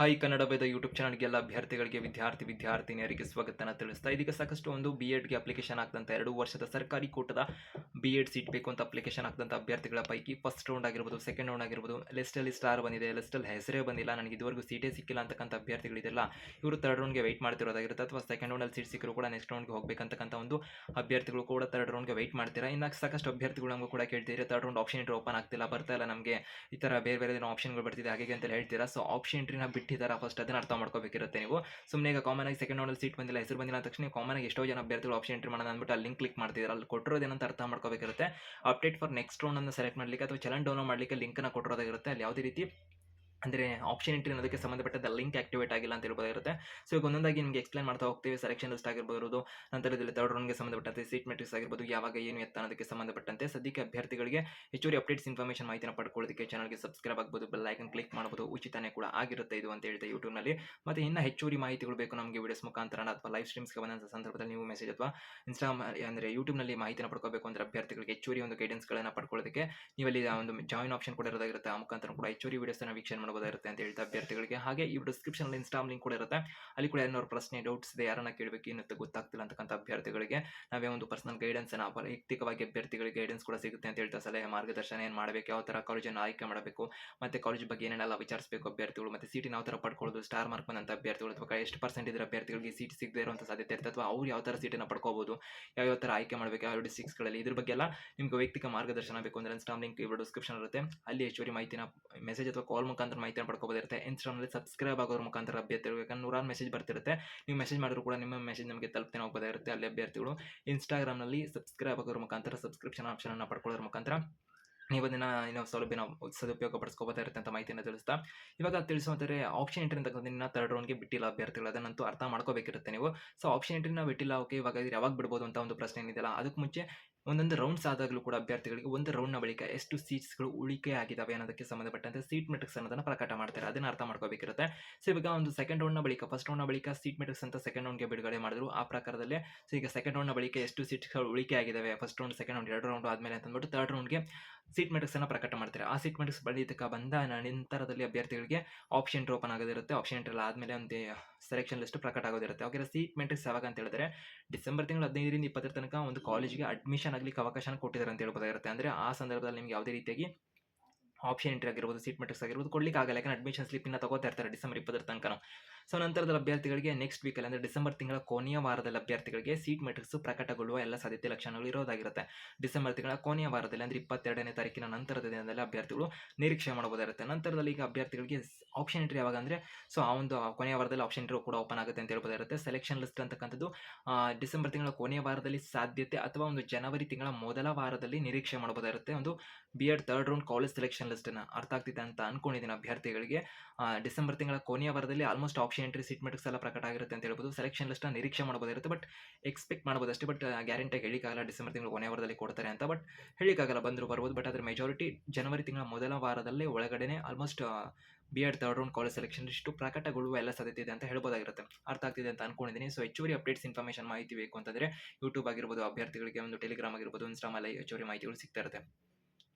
Hi Kannada ವೇದ YouTube ಚಾನಲ್ಗೆ ಎಲ್ಲ ಅಭ್ಯರ್ಥಿಗಳಿಗೆ ವಿದ್ಯಾರ್ಥಿನಿಯರಿಗೆ ಸ್ವಾಗತನ ತಿಳಿಸ್ತಾ ಇದೀಗ ಸಾಕಷ್ಟು ಒಂದು BEdಗೆ ಅಪ್ಲಿಕೇಶನ್ ಹಾಕಿದಂಥ 2 ವರ್ಷದ ಸರ್ಕಾರಿ ಕೋಟದ BEd ಸೀಟ್ ಬೇಕು ಅಂತ ಅಪ್ಲಿಕೇಶನ್ ಹಾಕಿದಂಥ ಅಭ್ಯರ್ಥಿಗಳ ಪೈಕಿ ಫಸ್ಟ್ ರೌಂಡ್ ಆಗಿರ್ಬೋದು, ಸೆಕೆಂಡ್ ರೌಂಡ್ ಆಗಿರ್ಬೋದು, ಲಿಸ್ಟಲ್ಲಿ ಸ್ಟಾರ್ ಬಂದಿದೆ, ಲಿಸ್ಟಲ್ಲಿ ಹೆಸರೇ ಬಂದಿಲ್ಲ, ನನಗೆ ಇದುವರೆಗೂ ಸೀಟೇ ಸಿಕ್ಕಿಲ್ಲ ಅಂತಕ್ಕಂಥ ಅಭ್ಯರ್ಥಿಗಳಿದೆಲ್ಲ ಇವರು ಥರ್ಡ್ ರೌಂಡ್ಗೆ ವೆಯ್ಟ್ ಮಾಡ್ತಿರೋದಾಗಿರುತ್ತೆ, ಅಥವಾ ಸೆಕೆಂಡ್ ರೌಂಡಲ್ಲಿ ಸೀಟ್ ಸಿಕ್ಕರೂ ಕೂಡ ನೆಕ್ಸ್ಟ್ ರೌಂಡ್ಗೆ ಹೋಗಬೇಕಂತಕ್ಕಂಥ ಒಂದು ಅಭ್ಯರ್ಥಿಗಳು ಕೂಡ ಥರ್ಡ್ ರೌಂಡ್ಗೆ ವೆಯ್ಟ್ ಮಾಡ್ತೀರಾ. ಇನ್ನು ಸಾಕಷ್ಟು ಅಭ್ಯರ್ಥಿಗಳು ನಮಗೂ ಕೂಡ ಕೇಳ್ತಿದ್ರೆ third round option entry open ಆಗ್ತಿಲ್ಲ, ಬರ್ತಾ ಇಲ್ಲ ನಮಗೆ, ಈ ಥರ ಬೇರೆ ಬೇರೆ ಏನೋ ಆಪ್ಷನ್ಗಳು ಬರ್ತಿದೆ ಹಾಗೆ ಅಂತ ಹೇಳ್ತೀರಾ. ಸೊ ಆಪ್ಷನ್ ಎಂಟ್ರಿನ ಬಿಟ್ಟಿದ್ದಾರೆ, ಫಸ್ಟ್ ಅದನ್ನ ಅರ್ಥ ಮಾಡ್ಕೋಬೇಕಿರುತ್ತೆ ನೀವು. ಸುಮ್ಮನೆ ಈಗ ಕಾಮನ್ ಆಗಿ ಸೆಕೆಂಡ್ ರೌಂಡಲ್ಲಿ ಸೀಟ್ ಬಂದಿಲ್ಲ, ಹೆಸರು ಬಂದಿಲ್ಲ ಅಂದ ತಕ್ಷಣ ಕಾಮನ್ ಆಗಿ ಎಷ್ಟೋ ಜನ ಅಭ್ಯರ್ಥಿಗಳು ಆಪ್ಷನ್ ಎಂಟ್ರಿ ಮಾಡೋಣ ಅಂದ್ಬಿಟ್ಟು ಅಲ್ಲಿ ಲಿಂಕ್ ಕ್ಲಿಕ್ ಮಾಡ್ತಿದ್ದಾರೆ, ಅಲ್ಲಿ ಕೊಟ್ಟಿರೋದೇನಂತ ಅರ್ಥ ಮಾಡ್ಕೋಬೇಕಿರುತ್ತೆ. ಅಪ್ಡೇಟ್ ಫಾರ್ ನೆಕ್ಸ್ಟ್ ರೌಂಡ್ ಅನ್ನು ಸೆಲೆಕ್ಟ್ ಮಾಡಲಿಕ್ಕೆ ಅಥವಾ ಚಲನ್ ಡೌನ್ಲೋಡ್ ಮಾಡಲಿಕ್ಕೆ ಲಿಂಕ್ನ ಕೊಟ್ಟಿರೋದಾಗಿರುತ್ತೆ. ಅಲ್ಲಿ ಯಾವುದೇ ರೀತಿ ಅಂದರೆ ಆಪ್ಷನ್ ಎಂಟ್ರಿ ಅನ್ನೋದಕ್ಕೆ ಸಂಬಂಧಪಟ್ಟ ಲಿಂಕ್ ಆಕ್ಟಿವೇಟ್ ಆಗಿಲ್ಲ ಅಂತ ಹೇಳ್ಬೋದಾಗಿರುತ್ತೆ. ಸೊ ಈಗ ಒಂದೊಂದಾಗಿ ನಿಮಗೆ ಎಕ್ಸ್ಪ್ಲೇನ್ ಮಾಡ್ತಾ ಹೋಗ್ತೀವಿ. ಸೆಲೆಕ್ಷನ್ ಲಿಸ್ಟ್ ಆಗಿರ್ಬೋದು, ನಂತರದಲ್ಲಿ ಥರ್ಡ್ ರೌಂಡ್ಗೆ ಸಂಬಂಧಪಟ್ಟಂತೆ ಸೀಟ್ ಮೆಟ್ರಿಕ್ಸ್ ಆಗಿರ್ಬೋದು, ಯಾವಾಗ ಏನು ಎತ್ತ ಅನ್ನೋದಕ್ಕೆ ಸಂಬಂಧಪಟ್ಟಂತೆ ಸದ್ಯಕ್ಕೆ ಅಭ್ಯರ್ಥಿಗಳಿಗೆ ಹೆಚ್ಚುವರಿ ಅಪ್ಡೇಟ್ಸ್ ಇನ್ಫಾರ್ಮೇಷನ್ ಮಾಹಿತಿನ ಪಡ್ಕೊಳ್ಳೋದಕ್ಕೆ ಚಾನಲ್ಗೆ ಸಬ್ಸ್ಕ್ರೈಬ್ ಆಗ್ಬೋದು, ಬೆಲ್ ಐಕನ್ ಕ್ಲಿಕ್ ಮಾಡ್ಬೋದು, ಉಚಿತನೇ ಕೂಡ ಆಗಿರುತ್ತೆ ಇದು ಅಂತ ಹೇಳ್ತಾ ಯೂಟ್ಯೂಬ್ನಲ್ಲಿ. ಮತ್ತು ಇನ್ನು ಹೆಚ್ಚುವರಿ ಮಾಹಿತಿಗಳು ಬೇಕು ನಮಗೆ ವಿಡಿಯೋಸ್ ಮುಖಾಂತರ ಅಥವಾ ಲೈವ್ ಸ್ಟ್ರೀಮ್ಸ್ಗೆ ಬಂದಂಥ ಸಂದರ್ಭದಲ್ಲಿ ನೀವು ಮೆಸೇಜ್ ಅಥವಾ ಅಂದರೆ ಯೂಟ್ಯೂಬ್ನಲ್ಲಿ ಮಾಹಿತಿನ ಪಡ್ಕೋಬೇಕು ಅಂದರೆ ಅಭ್ಯರ್ಥಿಗಳಿಗೆ ಹೆಚ್ಚುವರಿ ಒಂದು ಗೈಡೆನ್ಸ್ಗಳನ್ನು ಪಡ್ಕೊಳ್ಳೋದಕ್ಕೆ ನೀವಲ್ಲಿ ಒಂದು ಜಾಯಿನ್ ಆಪ್ಷನ್ ಕೂಡ ಇರೋದಾಗಿರುತ್ತೆ, ಆ ಮುಖಾಂತರ ಕೂಡ ಹೆಚ್ಚುವರಿ ವಿಡಿಯೋಸ್ನ ವೀಕ್ಷಣೆ ಮಾಡಬಹುದಾಗಿರುತ್ತೆ ಅಂತ ಹೇಳ್ತಾ ಅಭ್ಯರ್ಥಿಗಳಿಗೆ. ಹಾಗೆ ಈ ಡಿಸ್ಕ್ರಿಪ್ಷನ್ ಇನ್ಸ್ಟಾಮ್ ಲಿಂಕ್ ಕೂಡ ಇರುತ್ತೆ, ಅಲ್ಲಿ ಕೂಡ ಏನಾದ್ರು ಪ್ರಶ್ನೆ ಡೌಟ್ಸ್ ಇದೆ, ಯಾರನ್ನ ಕೇಳಬೇಕು ಇನ್ನೂ ಗೊತ್ತಾಗ್ತಿಲ್ಲ ಅಂತಕ್ಕಂಥ ಅಭ್ಯರ್ಥಿಗಳಿಗೆ ನಾವೇ ಒಂದು ಪರ್ಸನಲ್ ಗೈಡೆನ್ಸ್ ವೈಯಕ್ತಿಕವಾಗಿ ಅಭ್ಯರ್ಥಿಗಳಿಗೆ ಗೈಡೆನ್ಸ್ ಕೂಡ ಸಿಗುತ್ತೆ ಅಂತ ಹೇಳ್ತಾ ಸಲಹೆ ಮಾರ್ಗದರ್ಶನ ಏನು ಮಾಡಬೇಕು, ಯಾವ ಥರ ಕಾಲೇಜನ್ನು ಆಯ್ಕೆ ಮಾಡಬೇಕು, ಮತ್ತು ಕಾಲೇಜ್ ಬಗ್ಗೆ ಏನೇನೆಲ್ಲ ವಿಚಾರಿಸಬೇಕು ಅಭ್ಯರ್ಥಿಗಳು, ಮತ್ತು ಸೀಟಿನ ಯಾವ ಥರ ಪಡ್ಕೊಳ್ಳೋದು, ಸ್ಟಾರ್ ಮಾರ್ಕ್ ಬಂದಂಥ ಅಭ್ಯರ್ಥಿಗಳು ಅಥವಾ ಎಷ್ಟು ಪರ್ಸೆಂಟ್ ಇದ್ರೆ ಅಭ್ಯರ್ಥಿಗಳಿಗೆ ಸೀಟ್ ಸಿಗದೇ ಇರುವಂಥ ಸಾಧ್ಯತೆ ಇರುತ್ತೆ, ಅಥವಾ ಅವ್ರು ಯಾವ ಥರ ಸೀಟನ್ನು ಪಡ್ಕೋಬಹುದು, ಯಾವ ಥರ ಆಯ್ಕೆ ಮಾಡಬೇಕು, ಯಾವ ಡಿಸ್ಟ್ರಿಕ್ಸ್ಗಳಲ್ಲಿ, ಇದ್ರ ಬಗ್ಗೆ ಎಲ್ಲ ನಿಮಗೆ ವೈಯಕ್ತಿಕ ಮಾರ್ಗದರ್ಶನ ಬೇಕು ಅಂದರೆ ಇನ್ಸ್ಟಾಮ್ ಲಿಂಕ್ ಇವರು ಡಿಸ್ಕ್ರಿಪ್ಷನ್ ಇರುತ್ತೆ, ಅಲ್ಲಿ ಹೆಚ್ಚುವರಿ ಮಾಹಿತಿನ ಮೆಸೇಜ್ ಅಥವಾ ಕಾಲ್ ಮುಖಾಂತರ ಮಾಹಿತಿನ ಪಡ್ಕೋಬೋದಿರುತ್ತೆ. ಇನ್ಸ್ಟಾಗ್ರಾಮಲ್ಲಿ ಸಬ್ಸ್ಕ್ರೈಬ್ ಆಗೋದ್ರ ಮುಖಾಂತರ ಅಭ್ಯರ್ಥಿಗಳು, ಯಾಕಂದ್ರೆ 100 ಮೆಸೇಜ್ ಬರ್ತಿರುತ್ತೆ, ನೀವು ಮೆಸೇಜ್ ಮಾಡಿದ್ರು ಕೂಡ ನಿಮ್ಮ ಮೆಸೇಜ್ ನಮಗೆ ತಲುಪ್ತೇನೆ ಹೋಗೋದಾಗಿರುತ್ತೆ. ಅಲ್ಲಿ ಅಭ್ಯರ್ಥಿಗಳು ಇನ್ಸ್ಟಾಗ್ರಾಮ್ನಲ್ಲಿ ಸಬ್ಸ್ಕ್ರೈಬ್ ಆಗೋದ್ರ ಮುಖಾಂತರ ಸಬ್ಸ್ಕ್ರಿಪ್ಷನ್ ಆಪ್ಷನನ್ನು ಪಡ್ಕೊಳ್ಳೋದ್ರ ಮುಖಾಂತರ ನೀವು ಅದನ್ನು ಏನೋ ಸೌಲಭ್ಯನ ಸದುಪಯೋಗ ಪಡಿಸ್ಕೋಬೋದಾಗಿರುತ್ತೆ ಅಂತ ಮಾಹಿತಿಯನ್ನು ತಿಳಿಸ್ತಾ ಇವಾಗ ತಿಳಿಸುವಂತಾರೆ. ಆಪ್ಷನ್ ಎಂಟ್ರಿ ಅಂತಕ್ಕಂಥ ಥರ್ಡ್ ರೌಂಡ್ಗೆ ಬಿಟ್ಟಿಲ್ಲ ಅಭ್ಯರ್ಥಿಗಳು, ಅದನ್ನಂತೂ ಅರ್ಥ ಮಾಡ್ಕೋಬೇಕಿರುತ್ತೆ ನೀವು. ಸೊ ಆಪ್ಷನ್ ಎಂಟ್ರಿನ ಬಿಟ್ಟಿಲ್ಲ, ಓಕೆ, ಇವಾಗ ಯಾವಾಗ ಬಿಡ್ಬೋದು ಅಂತ ಒಂದು ಪ್ರಶ್ನೆ ಏನಿದೆಯಲ್ಲ, ಅದಕ್ಕೆ ಮುಂಚೆ ಒಂದೊಂದು ರೌಂಡ್ಸ್ ಆದಾಗಲೂ ಕೂಡ ಅಭ್ಯರ್ಥಿಗಳಿಗೆ ಒಂದು ರೌಂಡ್ನ ಬಳಿಕ ಎಷ್ಟು ಸೀಟ್ಸ್ಗಳು ಉಳಿಕೆ ಆಗಿದ್ದಾವೆ ಅನ್ನೋದಕ್ಕೆ ಸಂಬಂಧಪಟ್ಟಂತೆ ಸೀಟ್ ಮೆಟ್ರಿಕ್ಸ್ ಅನ್ನೋದನ್ನು ಪ್ರಕಟ ಮಾಡ್ತಾರೆ, ಅದನ್ನು ಅರ್ಥ ಮಾಡ್ಕೋಬೇಕಿರುತ್ತೆ. ಸೊ ಇವಾಗ ಒಂದು ಸೆಕೆಂಡ್ ರೌಂಡ್ನ ಬಳಿಕ ಫಸ್ಟ್ ರೌಂಡ್ನ ಬಳಿಕ ಸೀಟ್ ಮೆಟ್ರಿಕ್ಸ್ ಅಂತ ಸೆಕೆಂಡ್ ರೌಂಡ್ಗೆ ಬಿಡುಗಡೆ ಮಾಡಿದ್ರು, ಆ ಪ್ರಕಾರದಲ್ಲೇ ಸೊ ಈಗ ಸೆಕೆಂಡ್ ರೌಂಡ್ನ ಬಳಿಕ ಎಷ್ಟು ಸೀಟ್ಸ್ಗಳು ಉಳಿಕೆ ಆಗಿದ್ದಾವೆ first round second round 2 round ಆದಮೇಲೆ ಅಂತಂದ್ಬಿಟ್ಟು ಥರ್ಡ್ ರೌಂಡ್ಗೆ ಸೀಟ್ ಮೆಟ್ರಿಕ್ಸ್ ಅನ್ನು ಪ್ರಕಟ ಮಾಡ್ತಾರೆ. ಆ ಸೀಟ್ ಮೆಟ್ರಿಕ್ಸ್ ಬಳಿಕ ಬಂದ ನಂತರದಲ್ಲಿ ಅಭ್ಯರ್ಥಿಗಳಿಗೆ ಆಪ್ಷನ್ ಎಂಟ್ರಿ ಓಪನ್ ಆಗೋದಿರುತ್ತೆ. ಆಪ್ಷನ್ ಎಂಟ್ರಿ ಆದಮೇಲೆ ಒಂದು ಸೆಲೆಕ್ಷನ್ ಲಿಸ್ಟ್ ಪ್ರಕಟ ಆಗೋದಿರುತ್ತೆ. ಓಕೆ, ಸೀಟ್ ಮೆಟ್ರಿಕ್ಸ್ ಯಾವಾಗ ಅಂತ ಹೇಳಿದ್ರೆ ಡಿಸೆಂಬರ್ ತಿಂಗಳು 15ರಿಂದ 20 ತನಕ ಒಂದು ಕಾಲೇಜಿಗೆ ಅಡ್ಮಿಷನ್ ಆಗಲಿಕ್ಕೆ ಅವಕಾಶ ಕೊಟ್ಟಿದ್ದಾರೆ ಅಂತ ಹೇಳ್ಬೋದಾಗಿರುತ್ತೆ. ಅಂದರೆ ಆ ಸಂದರ್ಭದಲ್ಲಿ ನಿಮ್ಗೆ ಯಾವುದೇ ರೀತಿಯಾಗಿ ಆಪ್ಷನ್ ಎಂಟ್ರಿ ಆಗಿರ್ಬೋದು, ಸೀಟ್ ಮೆಟ್ರಿಕ್ಸ್ ಆಗಿರ್ಬೋದು ಕೊಡ್ಲಿಕ್ಕೆ ಆಗಲ್ಲ, ಯಾಕಂದ್ರೆ ಅಡ್ಮಿಷನ್ ಸ್ಲಿಪ್ಪಿನ ತಗೋತಾ ಇರ್ತಾರೆ ಡಿಸೆಂಬರ್ 20 ತನಕ. ಸೊ ನಂತರದಲ್ಲಿ ಅಭ್ಯರ್ಥಿಗಳಿಗೆ ನೆಕ್ಸ್ಟ್ ವೀಕಲ್ಲಿ ಅಂದರೆ ಡಿಸೆಂಬರ್ ತಿಂಗಳ ಕೊನೆಯ ವಾರದಲ್ಲಿ ಅಭ್ಯರ್ಥಿಗಳಿಗೆ ಸೀಟ್ ಮೆಟ್ರಿಕ್ಸ್ ಪ್ರಕಟಗೊಳ್ಳುವ ಎಲ್ಲ ಸಾಧ್ಯತೆ ಲಕ್ಷಣಗಳು ಇರೋದಾಗಿರುತ್ತೆ. ಡಿಸೆಂಬರ್ ತಿಂಗಳ ಕೊನೆಯ ವಾರದಲ್ಲಿ ಅಂದರೆ 22ನೇ ತಾರೀಕಿನ ನಂತರದ ದಿನದಲ್ಲಿ ಅಭ್ಯರ್ಥಿಗಳು ನಿರೀಕ್ಷೆ ಮಾಡಬಹುದಾಗಿರುತ್ತೆ. ನಂತರದಲ್ಲಿ ಈಗ ಅಭ್ಯರ್ಥಿಗಳಿಗೆ ಆಪ್ಷನ್ ಎಂಟ್ರಿ ಯಾವಾಗ ಅಂದರೆ ಸೊ ಆ ಒಂದು ಕೊನೆಯ ವಾರದಲ್ಲಿ ಆಪ್ಷನ್ ಎಂಟ್ರಿ ಕೂಡ ಓಪನ್ ಆಗುತ್ತೆ ಅಂತ ಹೇಳ್ಬೋದಾಗಿರುತ್ತೆ. ಸೆಲೆಕ್ಷನ್ ಲಿಸ್ಟ್ ಅಂತಕ್ಕಂಥದ್ದು ಡಿಸೆಂಬರ್ ತಿಂಗಳ ಕೊನೆಯ ವಾರದಲ್ಲಿ ಸಾಧ್ಯತೆ ಅಥವಾ ಒಂದು ಜನವರಿ ತಿಂಗಳ ಮೊದಲ ವಾರದಲ್ಲಿ ನಿರೀಕ್ಷೆ ಮಾಡಬಹುದಾಗಿರುತ್ತೆ. ಒಂದು BEd third round college selection ಲಿಸ್ಟನ್ನು ಅರ್ಥ ಆಗ್ತಿದೆ ಅಂತ ಅನ್ಕೊಂಡಿದ್ದೀನಿ ಅಭ್ಯರ್ಥಿಗಳಿಗೆ. ಡಿಸೆಂಬರ್ ತಿಂಗಳ ಕೊನೆಯ ವಾರದಲ್ಲಿ almost option entry seat matrix ಎಲ್ಲ ಪ್ರಕಟ ಆಗಿರುತ್ತೆ ಅಂತ ಹೇಳ್ಬೋದು. ಸೆಲೆಕ್ಷನ್ ಲಿಸ್ಟ್ನ ನಿರೀಕ್ಷೆ ಮಾಡಬಹುದಿರುತ್ತೆ, ಬಟ್ ಎಕ್ಸ್ಪೆಕ್ಟ್ ಮಾಡಬಹುದು ಅಷ್ಟೇ, ಬಟ್ ಗ್ಯಾರಂಟಿಯಾಗಿ ಹೇಳಿಕಾಗಲ್ಲ ಡಿಸೆಂಬರ್ ತಿಂಗಳ ಕೊನೆಯ ವಾರದಲ್ಲಿ ಕೊಡ್ತಾರೆ ಅಂತ, ಬಟ್ ಹೇಳಿಕಾಗಲ್ಲ, ಬಂದರೂ ಬರ್ಬೋದು. ಬಟ್ ಅದರ ಮೆಜಾರಿಟಿ ಜನವರಿ ತಿಂಗಳ ಮೊದಲ ವಾರದಲ್ಲೇ ಒಳಗಡೆನೆ almost BEd third round college selection list ಪ್ರಕಟಗೊಳ್ಳುವ ಎಲ್ಲ ಸಾಧ್ಯತೆ ಇದೆ ಅಂತ ಹೇಳ್ಬೋದಾಗಿರುತ್ತೆ. ಅರ್ಥ ಆಗ್ತಿದೆ ಅಂತ ಅನ್ಕೊಂಡಿದ್ದೀನಿ. ಸೊ ಹೆಚ್ಚುವರಿ ಅಪ್ಡೇಟ್ಸ್ ಇನ್ಫಾರ್ಮೇಷನ್ ಮಾಹಿತಿ ಬೇಕು ಅಂತಂದರೆ ಯೂಟ್ಯೂಬ್ ಆಗಿರ್ಬೋದು, ಅಭ್ಯರ್ಥಿಗಳಿಗೆ ಒಂದು ಟೆಲಿಗ್ರಾಮ್ ಆಗಿರ್ಬೋದು, ಇನ್ಸ್ಟಾಮಲ್ಲಿ ಹೆಚ್ಚುವರಿ ಮಾಹಿತಿಗಳು ಸಿಗ್ತಾ ಇರುತ್ತೆ.